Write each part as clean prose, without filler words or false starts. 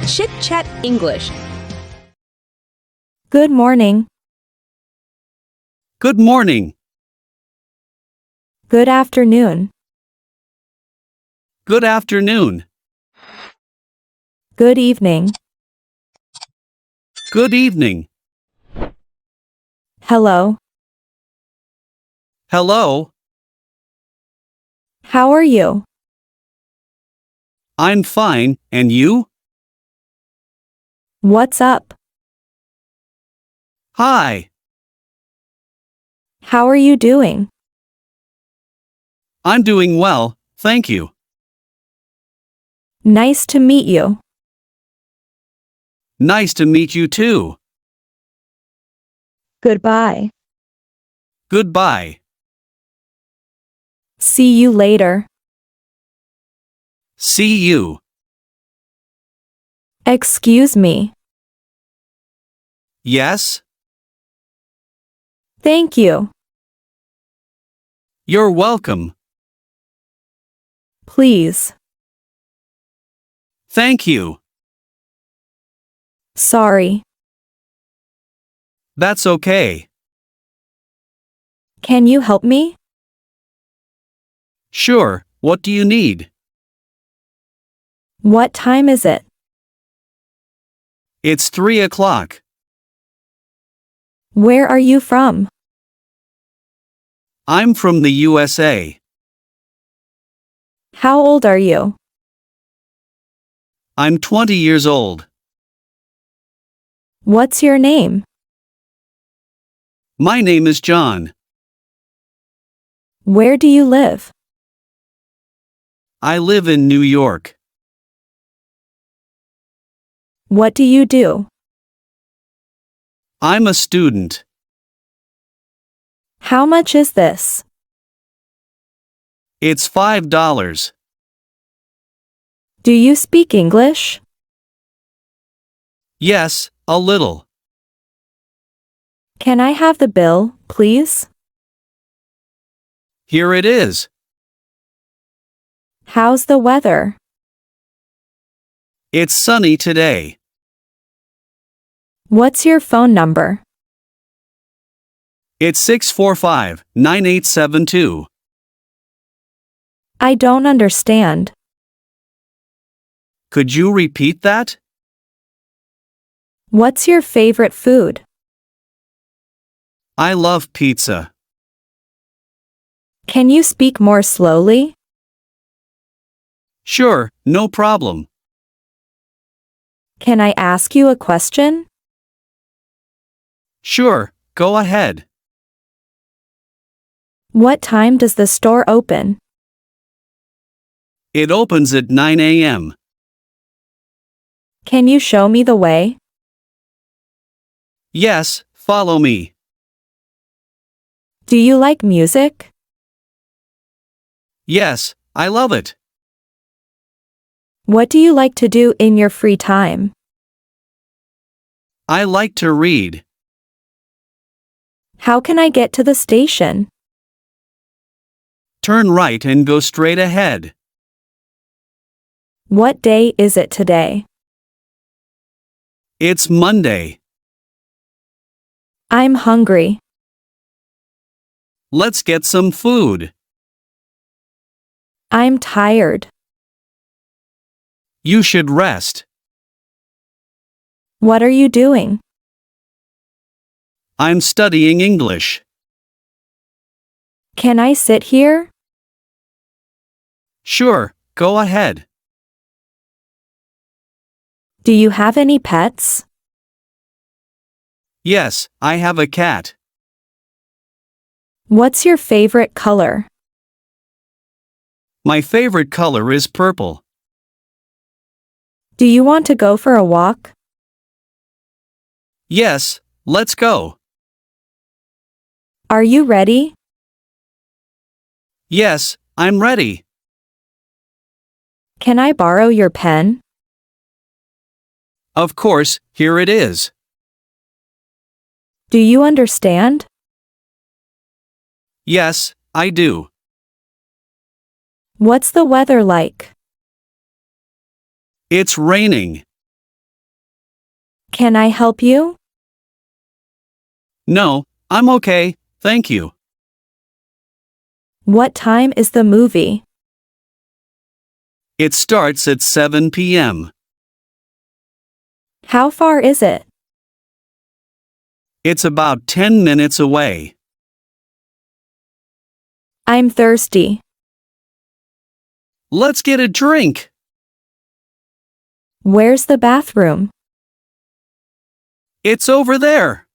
ChitChat English. Good morning. Good morning. Good afternoon. Good afternoon. Good evening. Good evening. Hello. Hello. How are you? I'm fine, and you? What's up? Hi. How are you doing? I'm doing well, thank you. Nice to meet you. Nice to meet you too. Goodbye. Goodbye. See you later. See you. Excuse me. Yes? Thank you. You're welcome. Please. Thank you. Sorry. That's okay. Can you help me? Sure, what do you need? What time is it? It's 3 o'clock. Where are you from? I'm from the USA. How old are you? I'm 20 years old. What's your name? My name is John. Where do you live? I live in New York. What do you do? I'm a student. How much is this? It's $5. Do you speak English? Yes, a little. Can I have the bill, please? Here it is. How's the weather? It's sunny today. What's your phone number? It's 645-9872. I don't understand. Could you repeat that? What's your favorite food? I love pizza. Can you speak more slowly? Sure, no problem. Can I ask you a question? Sure, go ahead. What time does the store open? It opens at 9 a.m. Can you show me the way? Yes, follow me. Do you like music? Yes, I love it. What do you like to do in your free time? I like to read. How can I get to the station? Turn right and go straight ahead. What day is it today? It's Monday. I'm hungry. Let's get some food. I'm tired. You should rest. What are you doing? I'm studying English. Can I sit here? Sure, go ahead. Do you have any pets? Yes, I have a cat. What's your favorite color? My favorite color is purple. Do you want to go for a walk? Yes, let's go. Are you ready? Yes, I'm ready. Can I borrow your pen? Of course, here it is. Do you understand? Yes, I do. What's the weather like? It's raining. Can I help you? No, I'm okay, thank you. What time is the movie? It starts at 7 p.m. How far is it? It's about 10 minutes away. I'm thirsty. Let's get a drink. Where's the bathroom? It's over there.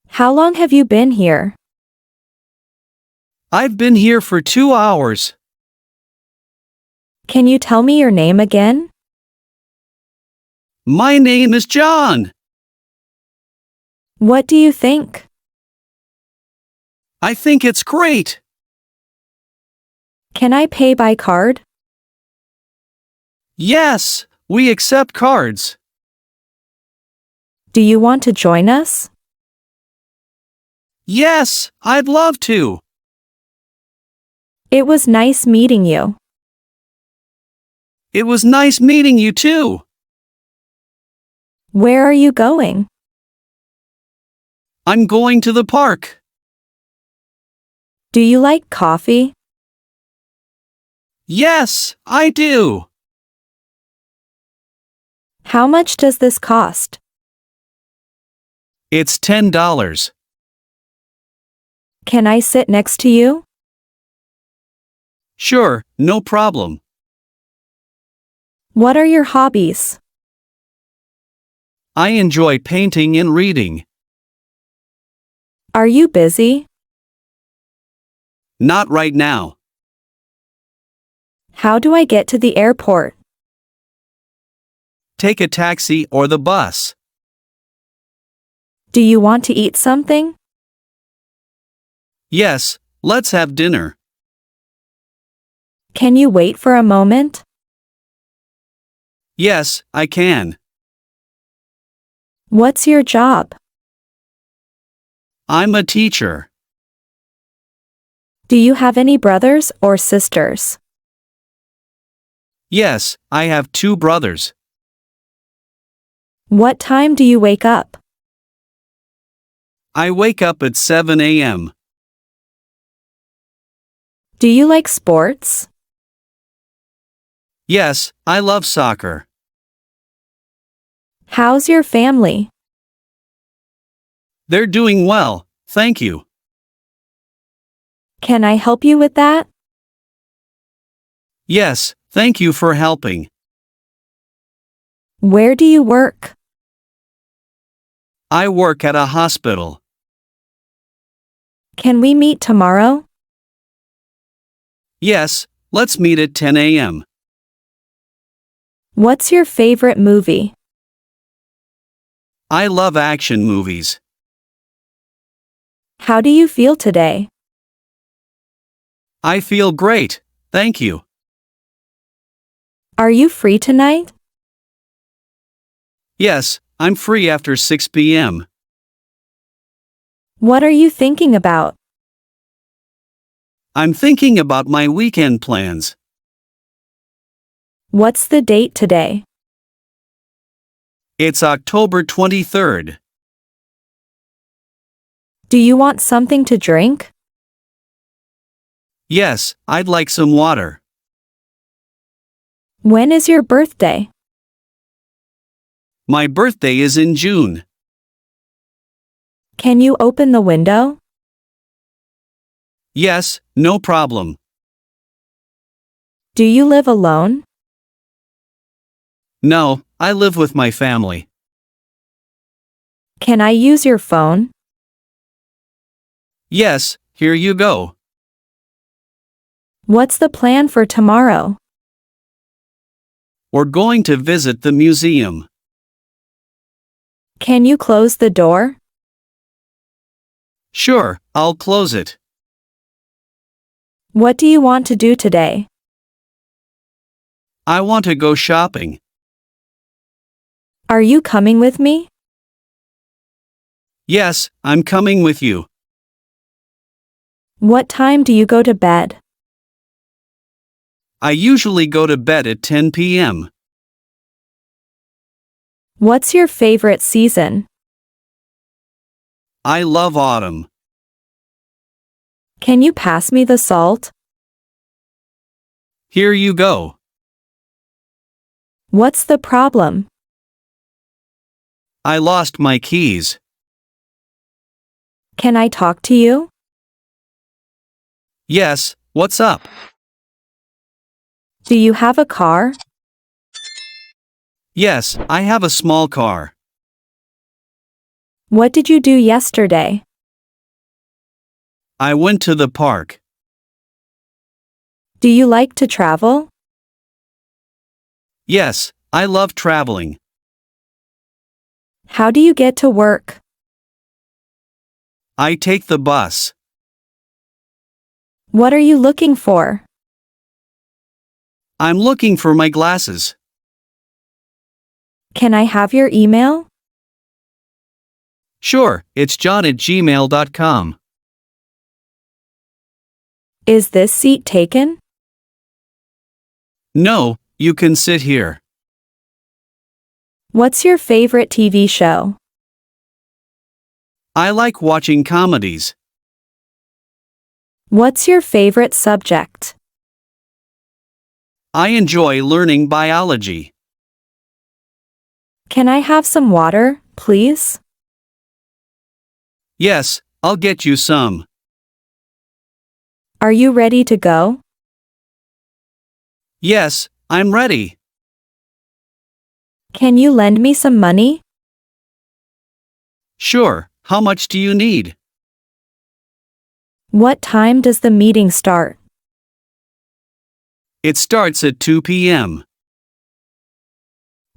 How long have you been here? I've been here for 2 hours. Can you tell me your name again? My name is John. What do you think? I think it's great. Can I pay by card? Yes, we accept cards. Do you want to join us? Yes, I'd love to. It was nice meeting you. It was nice meeting you too. Where are you going? I'm going to the park. Do you like coffee? Yes, I do. How much does this cost? It's $10. Can I sit next to you? Sure, no problem. What are your hobbies? I enjoy painting and reading. Are you busy? Not right now. How do I get to the airport? Take a taxi or the bus. Do you want to eat something? Yes, let's have dinner. Can you wait for a moment? Yes, I can. What's your job? I'm a teacher. Do you have any brothers or sisters? Yes, I have 2 brothers. What time do you wake up? I wake up at 7 a.m. Do you like sports? Yes, I love soccer. How's your family? They're doing well, thank you. Can I help you with that? Yes, thank you for helping. Where do you work? I work at a hospital. Can we meet tomorrow? Yes, let's meet at 10 a.m. What's your favorite movie? I love action movies. How do you feel today? I feel great, thank you. Are you free tonight? Yes, I'm free after 6 p.m. What are you thinking about? I'm thinking about my weekend plans. What's the date today? It's October 23rd. Do you want something to drink? Yes, I'd like some water. When is your birthday? My birthday is in June. Can you open the window? Yes, no problem. Do you live alone? No, I live with my family. Can I use your phone? Yes, here you go. What's the plan for tomorrow? We're going to visit the museum. Can you close the door? Sure, I'll close it. What do you want to do today? I want to go shopping. Are you coming with me? Yes, I'm coming with you. What time do you go to bed? I usually go to bed at 10 p.m. What's your favorite season? I love autumn. Can you pass me the salt? Here you go. What's the problem? I lost my keys. Can I talk to you? Yes, what's up? Do you have a car? Yes, I have a small car. What did you do yesterday? I went to the park. Do you like to travel? Yes, I love traveling. How do you get to work? I take the bus. What are you looking for? I'm looking for my glasses. Can I have your email? Sure, it's john@gmail.com. Is this seat taken? No, you can sit here. What's your favorite TV show? I like watching comedies. What's your favorite subject? I enjoy learning biology. Can I have some water, please? Yes, I'll get you some. Are you ready to go? Yes, I'm ready. Can you lend me some money? Sure, how much do you need? What time does the meeting start? It starts at 2 p.m.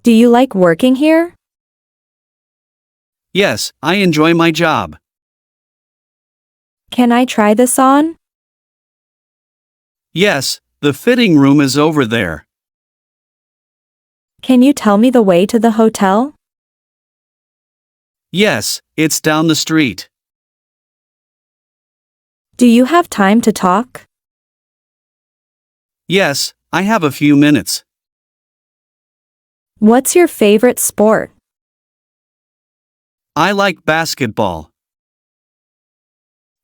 Do you like working here? Yes, I enjoy my job. Can I try this on? Yes, the fitting room is over there. Can you tell me the way to the hotel? Yes, it's down the street. Do you have time to talk? Yes, I have a few minutes. What's your favorite sport? I like basketball.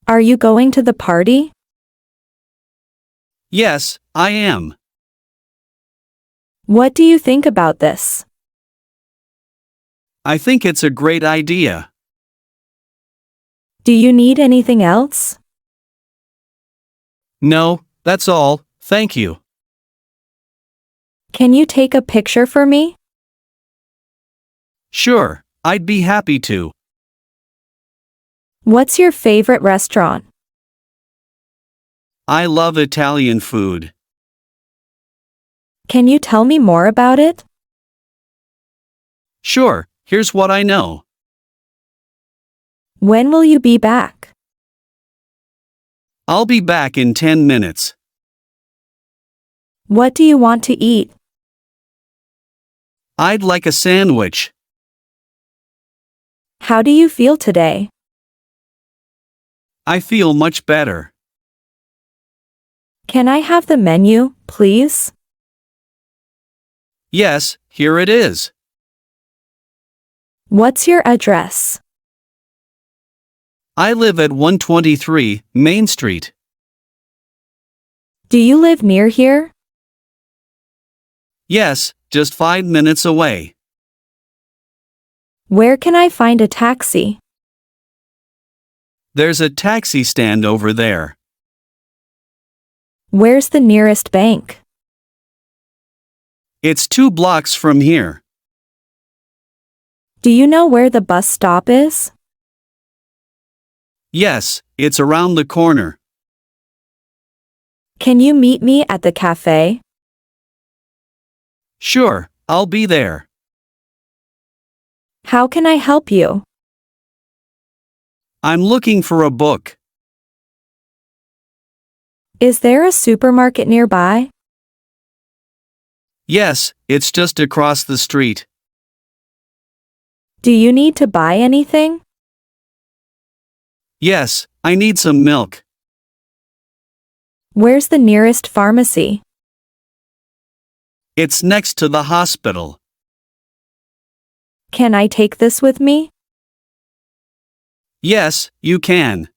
Are you going to the party? Yes, I am. What do you think about this? I think it's a great idea. Do you need anything else? No, that's all, thank you. Can you take a picture for me? Sure, I'd be happy to. What's your favorite restaurant? I love Italian food. Can you tell me more about it? Sure, here's what I know. When will you be back? I'll be back in 10 minutes. What do you want to eat? I'd like a sandwich. How do you feel today? I feel much better. Can I have the menu, please? Yes, here it is. What's your address? I live at 123 Main Street. Do you live near here? Yes, just 5 minutes away. Where can I find a taxi? There's a taxi stand over there. Where's the nearest bank? It's 2 blocks from here. Do you know where the bus stop is? Yes, it's around the corner. Can you meet me at the cafe? Sure, I'll be there. How can I help you? I'm looking for a book. Is there a supermarket nearby? Yes, it's just across the street. Do you need to buy anything? Yes, I need some milk. Where's the nearest pharmacy? It's next to the hospital. Can I take this with me? Yes, you can.